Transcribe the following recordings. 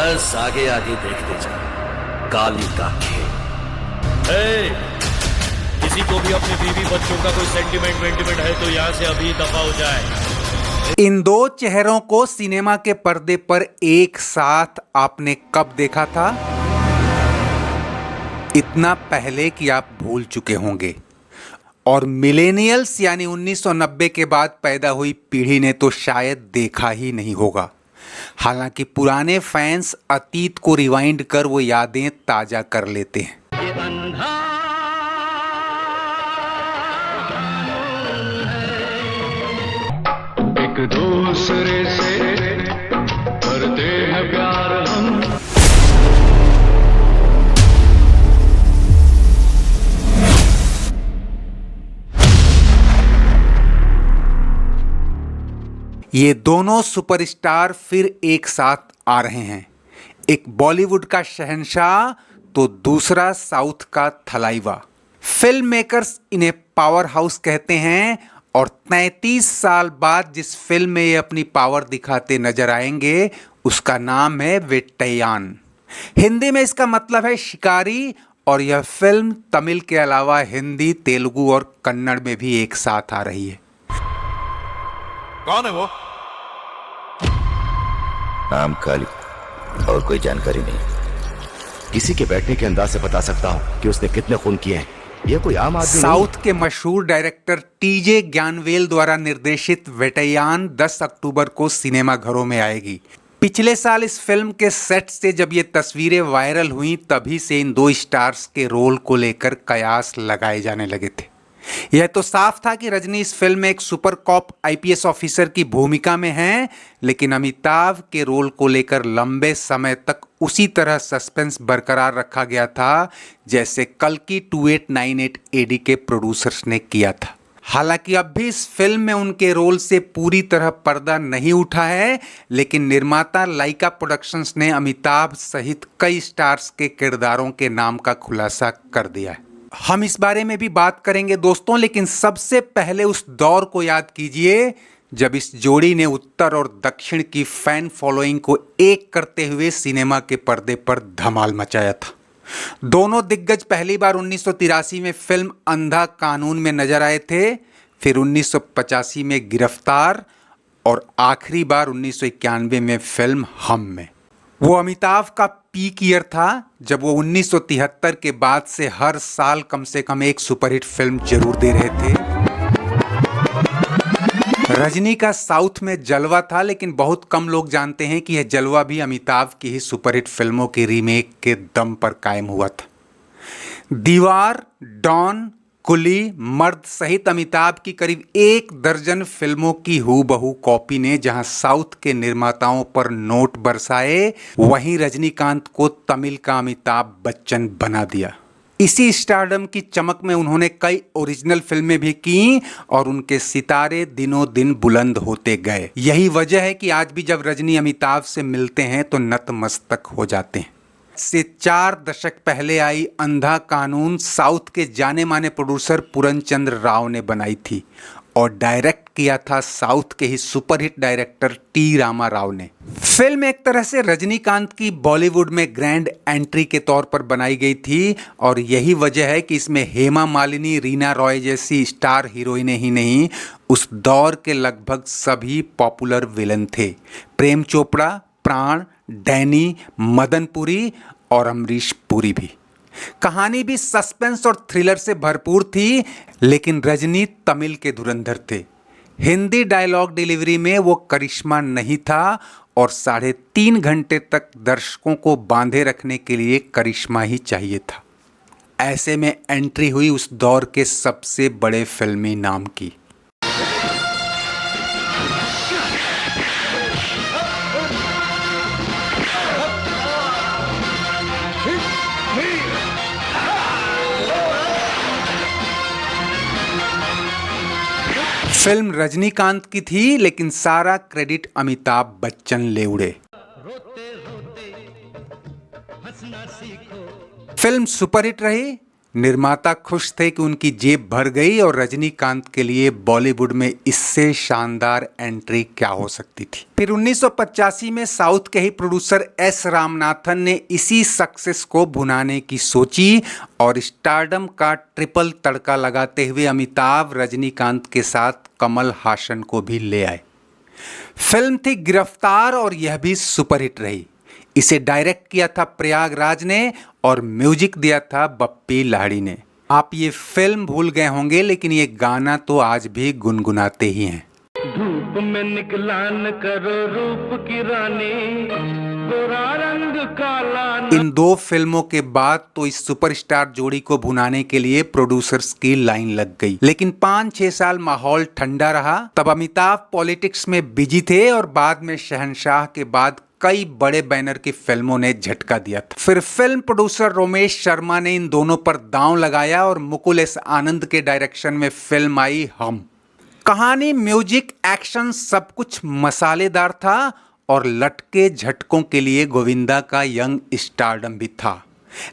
बस आगे आगे देखते जा, काली का खेल। किसी को भी अपनी बीवी बच्चों का कोई सेंटिमेंट है तो यहाँ से अभी दफा हो जाए। इन दो चेहरों को सिनेमा के पर्दे पर एक साथ आपने कब देखा था? इतना पहले कि आप भूल चुके होंगे। और मिलेनियल्स यानी 1990 के बाद पैदा हुई पीढ़ी ने तो शायद देखा ही नहीं होगा। हालांकि पुराने फैंस अतीत को रिवाइंड कर वो यादें ताजा कर लेते हैं। एक दूसरे से करते हैं प्यार हम। ये दोनों सुपरस्टार फिर एक साथ आ रहे हैं। एक बॉलीवुड का शहंशाह तो दूसरा साउथ का थलाइवा। फिल्म मेकर्स इन्हें पावर हाउस कहते हैं और 33 साल बाद जिस फिल्म में ये अपनी पावर दिखाते नजर आएंगे उसका नाम है वेट्टैयान। हिंदी में इसका मतलब है शिकारी और यह फिल्म तमिल के अलावा हिंदी, तेलुगु और कन्नड़ में भी एक साथ आ रही है। कौन है वो? नाम काली, और कोई जानकारी नहीं। किसी के बैठने के अंदाज से बता सकता हूं कि उसने कितने खून किए हैं। यह कोई आम आदमी साउथ के मशहूर डायरेक्टर टीजे ज्ञानवेल द्वारा निर्देशित वेट्टैयान 10 अक्टूबर को सिनेमा घरों में आएगी। पिछले साल इस फिल्म के सेट से जब ये तस्वीरें वायरल हुई तभी से इन दो स्टार्स के रोल को लेकर कयास लगाए जाने लगे थे। यह तो साफ था कि रजनी इस फिल्म में एक सुपर कॉप आईपीएस ऑफिसर की भूमिका में हैं, लेकिन अमिताभ के रोल को लेकर लंबे समय तक उसी तरह सस्पेंस बरकरार रखा गया था जैसे कल्कि 2898 एडी के प्रोड्यूसर्स ने किया था। हालांकि अब भी इस फिल्म में उनके रोल से पूरी तरह पर्दा नहीं उठा है, लेकिन निर्माता लाइका प्रोडक्शंस ने अमिताभ सहित कई स्टार्स के किरदारों के नाम का खुलासा कर दिया है। हम इस बारे में भी बात करेंगे दोस्तों, लेकिन सबसे पहले उस दौर को याद कीजिए जब इस जोड़ी ने उत्तर और दक्षिण की फैन फॉलोइंग को एक करते हुए सिनेमा के पर्दे पर धमाल मचाया था। दोनों दिग्गज पहली बार 1983 में फिल्म अंधा कानून में नजर आए थे, फिर 1985 में गिरफ्तार और आखिरी बार 1991 में फिल्म हम में। वो अमिताभ का पीक ईयर था जब वो 1973 के बाद से हर साल कम से कम एक सुपरहिट फिल्म जरूर दे रहे थे। रजनी का साउथ में जलवा था, लेकिन बहुत कम लोग जानते हैं कि यह जलवा भी अमिताभ की ही सुपरहिट फिल्मों की रीमेक के दम पर कायम हुआ था। दीवार, डॉन, कुली, मर्द सहित अमिताभ की करीब 1 दर्जन फिल्मों की हूबहू कॉपी ने जहां साउथ के निर्माताओं पर नोट बरसाए, वहीं रजनीकांत को तमिल का अमिताभ बच्चन बना दिया। इसी स्टारडम की चमक में उन्होंने कई ओरिजिनल फिल्में भी की और उनके सितारे दिनों दिन बुलंद होते गए। यही वजह है कि आज भी जब रजनी अमिताभ से मिलते हैं तो नतमस्तक हो जाते हैं। से 4 दशक पहले आई अंधा कानून साउथ के जाने माने प्रोड्यूसर पूरनचंद्र राव ने बनाई थी और डायरेक्ट किया था साउथ के ही superhit director T Rama Rao ने। फिल्म एक तरह से रजनीकांत की बॉलीवुड में ग्रैंड एंट्री के तौर पर बनाई गई थी और यही वजह है कि इसमें हेमा मालिनी, रीना रॉय जैसी स्टार हीरोइनें ही नहीं, उस दौर के लगभग सभी पॉपुलर विलन थे। प्रेम चोपड़ा, प्राण, डैनी, मदनपुरी और अमरीश पुरी भी। कहानी भी सस्पेंस और थ्रिलर से भरपूर थी, लेकिन रजनी तमिल के धुरंधर थे। हिंदी डायलॉग डिलीवरी में वो करिश्मा नहीं था और 3.5 घंटे तक दर्शकों को बांधे रखने के लिए करिश्मा ही चाहिए था। ऐसे में एंट्री हुई उस दौर के सबसे बड़े फिल्मी नाम की। फिल्म रजनीकांत की थी, लेकिन सारा क्रेडिट अमिताभ बच्चन ले उड़े। फिल्म सुपरहिट रही निर्माता खुश थे कि उनकी जेब भर गई और रजनीकांत के लिए बॉलीवुड में इससे शानदार एंट्री क्या हो सकती थी। फिर 1985 में साउथ के ही प्रोड्यूसर एस रामनाथन ने इसी सक्सेस को भुनाने की सोची और स्टारडम का ट्रिपल तड़का लगाते हुए अमिताभ, रजनीकांत के साथ कमल हासन को भी ले आए। फिल्म थी गिरफ्तार और यह भी सुपरहिट रही। इसे डायरेक्ट किया था प्रयागराज ने और म्यूजिक दिया था बप्पी लाहिड़ी ने। आप ये फिल्म भूल गए होंगे लेकिन ये गाना तो आज भी गुनगुनाते ही हैं। धूप में निकला न करो रूप की रानी, गोरा रंग काला। इन दो फिल्मों के बाद तो इस सुपरस्टार जोड़ी को भुनाने के लिए प्रोड्यूसर्स की लाइन लग गई। लेकिन 5-6 साल माहौल ठंडा रहा। तब अमिताभ पॉलिटिक्स में बिजी थे और बाद में शहंशाह के बाद कई बड़े बैनर की फिल्मों ने झटका दिया था। फिर फिल्म प्रोड्यूसर रोमेश शर्मा ने इन दोनों पर दांव लगाया और मुकुल एस आनंद के डायरेक्शन में फिल्म आई हम। कहानी, म्यूजिक, एक्शन सब कुछ मसालेदार था और लटके झटकों के लिए गोविंदा का यंग स्टारडम भी था।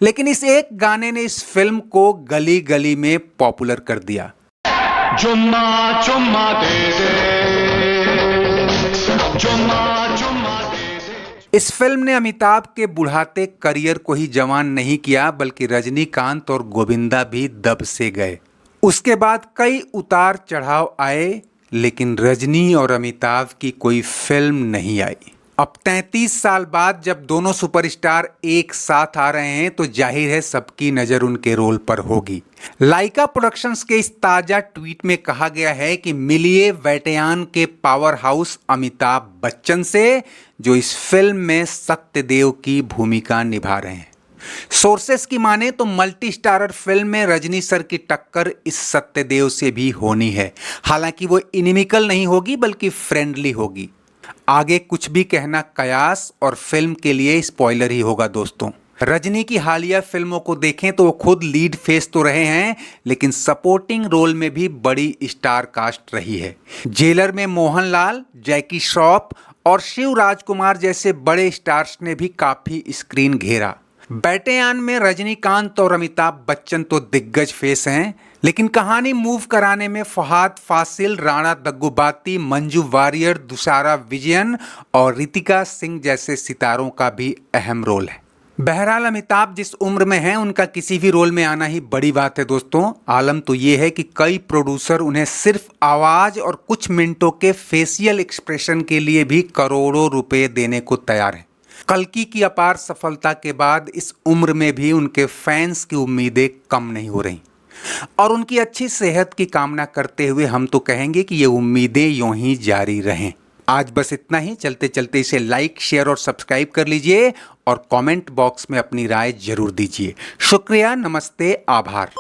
लेकिन इस एक गाने ने इस फिल्म को गली गली में पॉपुलर कर दिया। चुम्मा चुम्मा दे दे, चुम्मा चुम्मा दे दे। इस फिल्म ने अमिताभ के बुढ़ाते करियर को ही जवान नहीं किया बल्कि रजनीकांत और गोविंदा भी दब से गए। उसके बाद कई उतार चढ़ाव आए लेकिन रजनी और अमिताभ की कोई फिल्म नहीं आई। अब 33 साल बाद जब दोनों सुपरस्टार एक साथ आ रहे हैं तो जाहिर है सबकी नजर उनके रोल पर होगी। लाइका प्रोडक्शंस के इस ताजा ट्वीट में कहा गया है कि मिलिए वेटयान के पावर हाउस अमिताभ बच्चन से जो इस फिल्म में सत्यदेव की भूमिका निभा रहे हैं। सोर्सेस की माने तो मल्टी स्टारर फिल्म में रजनी सर की टक्कर इस सत्यदेव से भी होनी है। हालांकि वो इनिमिकल नहीं होगी बल्कि फ्रेंडली होगी। आगे कुछ भी कहना कयास और फिल्म के लिए स्पॉइलर ही होगा दोस्तों। रजनी की हालिया फिल्मों को देखें तो वो खुद लीड फेस तो रहे हैं लेकिन सपोर्टिंग रोल में भी बड़ी स्टार कास्ट रही है। जेलर में मोहनलाल, जैकी श्रॉफ और शिव राजकुमार जैसे बड़े स्टार्स ने भी काफी स्क्रीन घेरा। बैटेयान में रजनीकांत और अमिताभ बच्चन तो दिग्गज फेस हैं लेकिन कहानी मूव कराने में फहाद फासिल, राणा दग्गुबाती, मंजू वारियर, दुशारा विजयन और रितिका सिंह जैसे सितारों का भी अहम रोल है। बहरहाल अमिताभ जिस उम्र में हैं उनका किसी भी रोल में आना ही बड़ी बात है दोस्तों। आलम तो ये है कि कई प्रोड्यूसर उन्हें सिर्फ आवाज और कुछ मिनटों के फेशियल एक्सप्रेशन के लिए भी करोड़ों रुपए देने को तैयार हैं। कल्कि की अपार सफलता के बाद इस उम्र में भी उनके फैंस की उम्मीदें कम नहीं हो रही और उनकी अच्छी सेहत की कामना करते हुए हम तो कहेंगे कि ये उम्मीदें यूं ही जारी रहें। आज बस इतना ही। चलते चलते इसे लाइक, शेयर और सब्सक्राइब कर लीजिए और कमेंट बॉक्स में अपनी राय जरूर दीजिए। शुक्रिया, नमस्ते, आभार।